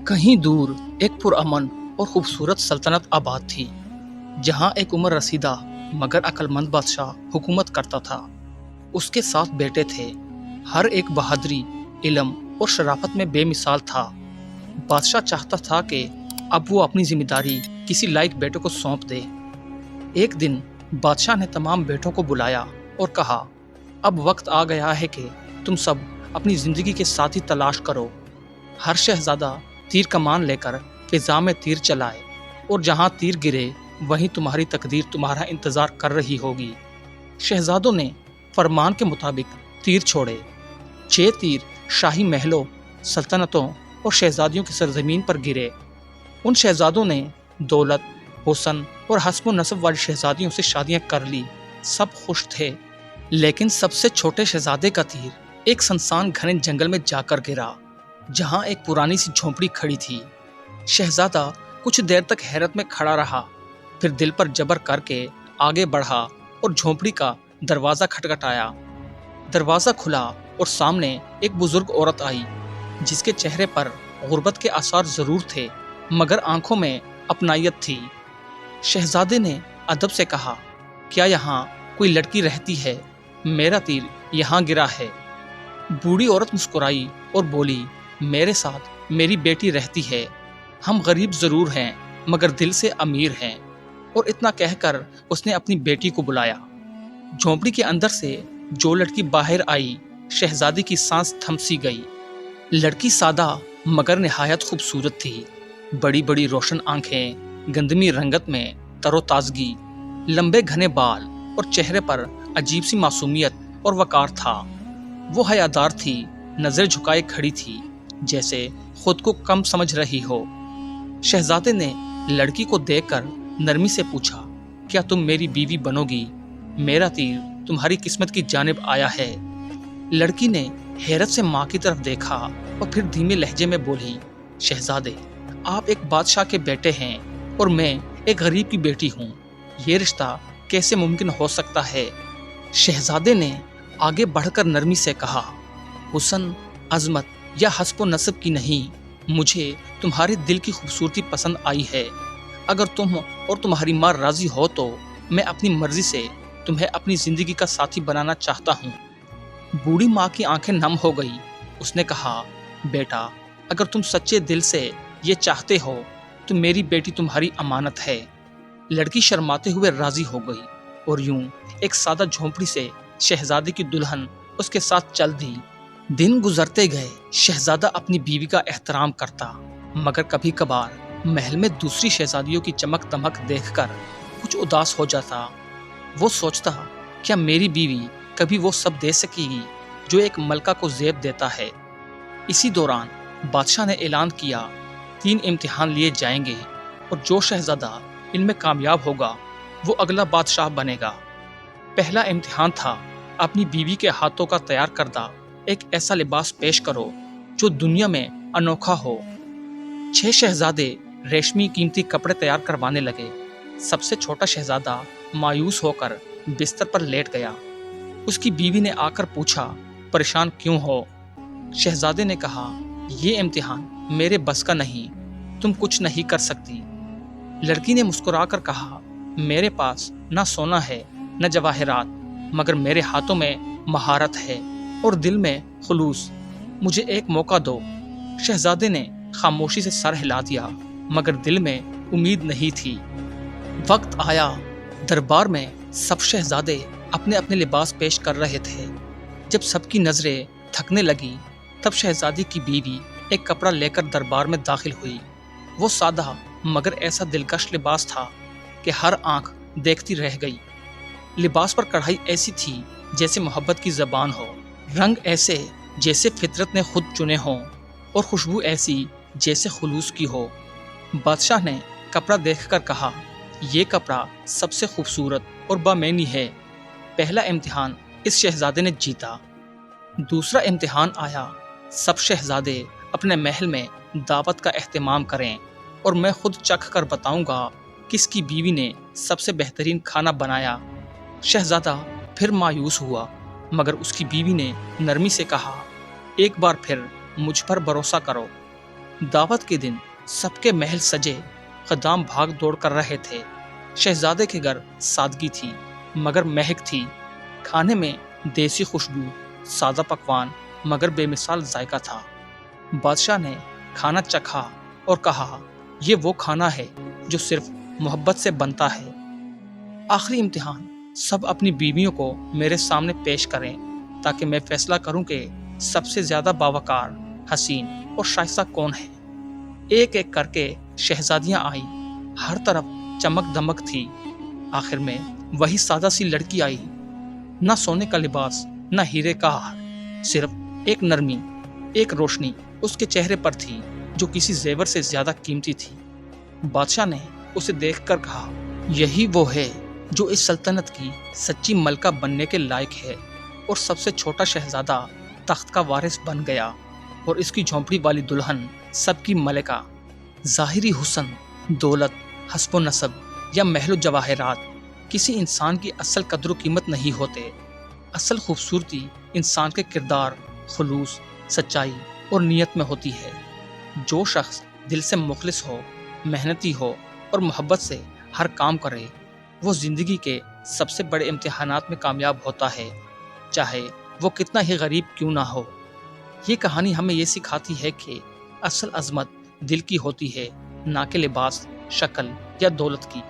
کہیں دور ایک پرامن اور خوبصورت سلطنت آباد تھی، جہاں ایک عمر رسیدہ مگر عقلمند بادشاہ حکومت کرتا تھا۔ اس کے 7 بیٹے تھے، ہر ایک بہادری، علم اور شرافت میں بے مثال تھا۔ بادشاہ چاہتا تھا کہ اب وہ اپنی ذمہ داری کسی لائق بیٹے کو سونپ دے۔ ایک دن بادشاہ نے تمام بیٹوں کو بلایا اور کہا، اب وقت آ گیا ہے کہ تم سب اپنی زندگی کے ساتھی تلاش کرو۔ ہر شہزادہ تیر کمان لے کر فضا میں تیر چلائے، اور جہاں تیر گرے وہیں تمہاری تقدیر تمہارا انتظار کر رہی ہوگی۔ شہزادوں نے فرمان کے مطابق تیر چھوڑے۔ 6 تیر شاہی محلوں، سلطنتوں اور شہزادیوں کی سرزمین پر گرے۔ ان شہزادوں نے دولت، حسن اور حسب و نسب والی شہزادیوں سے شادیاں کر لی۔ سب خوش تھے، لیکن سب سے چھوٹے شہزادے کا تیر ایک سنسان گھنے جنگل میں جا کر گرا، جہاں ایک پرانی سی جھونپڑی کھڑی تھی۔ شہزادہ کچھ دیر تک حیرت میں کھڑا رہا، پھر دل پر جبر کر کے آگے بڑھا اور جھونپڑی کا دروازہ کھٹکھٹایا۔ دروازہ کھلا اور سامنے ایک بزرگ عورت آئی، جس کے چہرے پر غربت کے آثار ضرور تھے، مگر آنکھوں میں اپنائیت تھی۔ شہزادے نے ادب سے کہا، کیا یہاں کوئی لڑکی رہتی ہے؟ میرا تیر یہاں گرا ہے۔ بوڑھی عورت مسکرائی اور بولی، میرے ساتھ میری بیٹی رہتی ہے۔ ہم غریب ضرور ہیں، مگر دل سے امیر ہیں۔ اور اتنا کہہ کر اس نے اپنی بیٹی کو بلایا۔ جھونپڑی کے اندر سے جو لڑکی باہر آئی، شہزادی کی سانس تھم سی گئی۔ لڑکی سادہ مگر نہایت خوبصورت تھی۔ بڑی بڑی روشن آنکھیں، گندمی رنگت میں تر و تازگی، لمبے گھنے بال اور چہرے پر عجیب سی معصومیت اور وقار تھا۔ وہ حیادار تھی، نظر جھکائے کھڑی تھی، جیسے خود کو کم سمجھ رہی ہو۔ شہزادے نے لڑکی کو دیکھ کر نرمی سے پوچھا، کیا تم میری بیوی بنو گی؟ میرا تیر تمہاری قسمت کی جانب آیا ہے۔ لڑکی نے حیرت سے ماں کی طرف دیکھا اور پھر دھیمے لہجے میں بولی، شہزادے، آپ ایک بادشاہ کے بیٹے ہیں اور میں ایک غریب کی بیٹی ہوں۔ یہ رشتہ کیسے ممکن ہو سکتا ہے؟ شہزادے نے آگے بڑھ کر نرمی سے کہا، حسن، عظمت یا حسب و نسب کی نہیں، مجھے تمہارے دل کی خوبصورتی پسند آئی ہے۔ اگر تم اور تمہاری ماں راضی ہو تو میں اپنی مرضی سے تمہیں اپنی زندگی کا ساتھی بنانا چاہتا ہوں۔ بوڑھی ماں کی آنکھیں نم ہو گئی۔ اس نے کہا، بیٹا، اگر تم سچے دل سے یہ چاہتے ہو تو میری بیٹی تمہاری امانت ہے۔ لڑکی شرماتے ہوئے راضی ہو گئی اور یوں ایک سادہ جھونپڑی سے شہزادی کی دلہن اس کے ساتھ چل دی۔ دن گزرتے گئے، شہزادہ اپنی بیوی کا احترام کرتا، مگر کبھی کبھار محل میں دوسری شہزادیوں کی چمک دمک دیکھ کر کچھ اداس ہو جاتا۔ وہ سوچتا، کیا میری بیوی کبھی وہ سب دے سکے گی جو ایک ملکہ کو زیب دیتا ہے؟ اسی دوران بادشاہ نے اعلان کیا، 3 امتحان لیے جائیں گے اور جو شہزادہ ان میں کامیاب ہوگا وہ اگلا بادشاہ بنے گا۔ پہلا امتحان تھا، اپنی بیوی کے ہاتھوں کا تیار کردہ ایک ایسا لباس پیش کرو جو دنیا میں انوکھا ہو۔ 6 شہزادے ریشمی قیمتی کپڑے تیار کروانے لگے۔ سب سے چھوٹا شہزادہ مایوس ہو کر بستر پر لیٹ گیا۔ اس کی بیوی نے آ کر پوچھا، پریشان کیوں ہو؟ شہزادے نے کہا، یہ امتحان میرے بس کا نہیں، تم کچھ نہیں کر سکتی۔ لڑکی نے مسکرا کر کہا، میرے پاس نہ سونا ہے نہ جواہرات، مگر میرے ہاتھوں میں مہارت ہے اور دل میں خلوص۔ مجھے ایک موقع دو۔ شہزادے نے خاموشی سے سر ہلا دیا، مگر دل میں امید نہیں تھی۔ وقت آیا، دربار میں سب شہزادے اپنے اپنے لباس پیش کر رہے تھے۔ جب سب کی نظریں تھکنے لگی، تب شہزادی کی بیوی ایک کپڑا لے کر دربار میں داخل ہوئی۔ وہ سادہ مگر ایسا دلکش لباس تھا کہ ہر آنکھ دیکھتی رہ گئی۔ لباس پر کڑھائی ایسی تھی جیسے محبت کی زبان ہو، رنگ ایسے جیسے فطرت نے خود چنے ہوں، اور خوشبو ایسی جیسے خلوص کی ہو۔ بادشاہ نے کپڑا دیکھ کر کہا، یہ کپڑا سب سے خوبصورت اور بامعنی ہے۔ پہلا امتحان اس شہزادے نے جیتا۔ دوسرا امتحان آیا، سب شہزادے اپنے محل میں دعوت کا اہتمام کریں اور میں خود چکھ کر بتاؤں گا کس کی بیوی نے سب سے بہترین کھانا بنایا۔ شہزادہ پھر مایوس ہوا، مگر اس کی بیوی نے نرمی سے کہا، ایک بار پھر مجھ پر بھروسہ کرو۔ دعوت کے دن سب کے محل سجے، خدام بھاگ دوڑ کر رہے تھے۔ شہزادے کے گھر سادگی تھی مگر مہک تھی، کھانے میں دیسی خوشبو، سادہ پکوان مگر بے مثال ذائقہ تھا۔ بادشاہ نے کھانا چکھا اور کہا، یہ وہ کھانا ہے جو صرف محبت سے بنتا ہے۔ آخری امتحان، سب اپنی بیویوں کو میرے سامنے پیش کریں تاکہ میں فیصلہ کروں کہ سب سے زیادہ باوقار، حسین اور شائستہ کون ہے۔ ایک ایک کر کے شہزادیاں آئیں، ہر طرف چمک دمک تھی۔ آخر میں وہی سادہ سی لڑکی آئی، نہ سونے کا لباس نہ ہیرے کا ہار، صرف ایک نرمی، ایک روشنی اس کے چہرے پر تھی جو کسی زیور سے زیادہ قیمتی تھی۔ بادشاہ نے اسے دیکھ کر کہا، یہی وہ ہے جو اس سلطنت کی سچی ملکہ بننے کے لائق ہے۔ اور سب سے چھوٹا شہزادہ تخت کا وارث بن گیا اور اس کی جھونپڑی والی دلہن سب کی ملکہ۔ ظاہری حسن، دولت، حسب و نسب یا محل و جواہرات کسی انسان کی اصل قدر و قیمت نہیں ہوتے۔ اصل خوبصورتی انسان کے کردار، خلوص، سچائی اور نیت میں ہوتی ہے۔ جو شخص دل سے مخلص ہو، محنتی ہو اور محبت سے ہر کام کرے، وہ زندگی کے سب سے بڑے امتحانات میں کامیاب ہوتا ہے، چاہے وہ کتنا ہی غریب کیوں نہ ہو۔ یہ کہانی ہمیں یہ سکھاتی ہے کہ اصل عظمت دل کی ہوتی ہے، نہ کہ لباس، شکل یا دولت کی۔